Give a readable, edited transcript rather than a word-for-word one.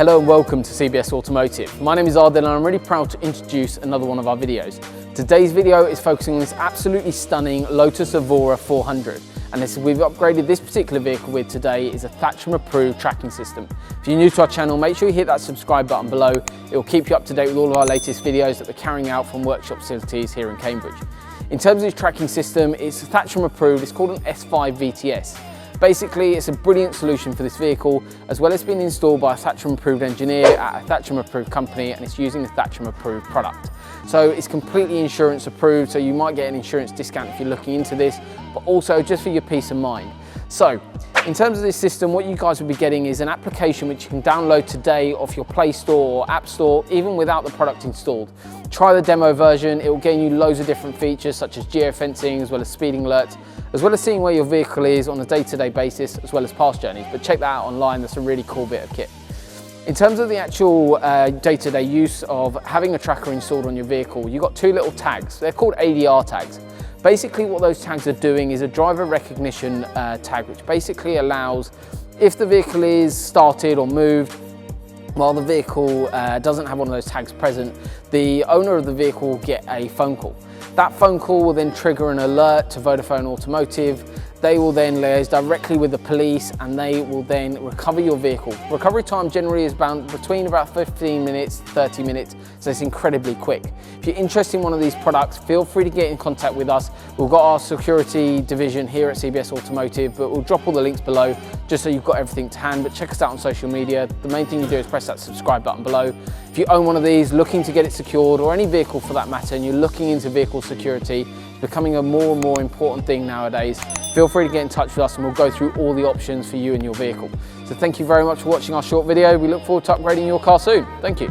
Hello and welcome to CBS Automotive. My name is Arden and I'm really proud to introduce another one of our videos. Today's video is focusing on this absolutely stunning Lotus Evora 400. And we've upgraded this particular vehicle with today is a Thatcham approved tracking system. If you're new to our channel, make sure you hit that subscribe button below. It will keep you up to date with all of our latest videos that we're carrying out from workshop facilities here in Cambridge. In terms of this tracking system, it's Thatcham approved. It's called an S5 VTS. Basically, it's a brilliant solution for this vehicle, as well as being installed by a Thatcham approved engineer at a Thatcham approved company, and it's using a Thatcham approved product. So it's completely insurance approved, so you might get an insurance discount if you're looking into this, but also just for your peace of mind. So in terms of this system, what you guys will be getting is an application which you can download today off your Play Store or App Store, even without the product installed. Try the demo version. It will gain you loads of different features such as geofencing, as well as speeding alerts, as well as seeing where your vehicle is on a day-to-day basis, as well as past journeys. But check that out online. That's a really cool bit of kit. In terms of the actual day-to-day use of having a tracker installed on your vehicle, you've got two little tags. They're called ADR tags. Basically what those tags are doing is a driver recognition tag, which basically allows, if the vehicle is started or moved while the vehicle doesn't have one of those tags present, the owner of the vehicle will get a phone call. That phone call will then trigger an alert to Vodafone Automotive. They will then liaise directly with the police and they will then recover your vehicle. Recovery time generally is between about 15 minutes, 30 minutes, so it's incredibly quick. If you're interested in one of these products, feel free to get in contact with us. We've got our security division here at CBS Automotive, but we'll drop all the links below just so you've got everything to hand. But check us out on social media. The main thing you do is press that subscribe button below. If you own one of these, looking to get it secured, or any vehicle for that matter, and you're looking into vehicle security, it's becoming a more and more important thing nowadays. Feel free to get in touch with us and we'll go through all the options for you and your vehicle. So thank you very much for watching our short video. We look forward to upgrading your car soon. Thank you.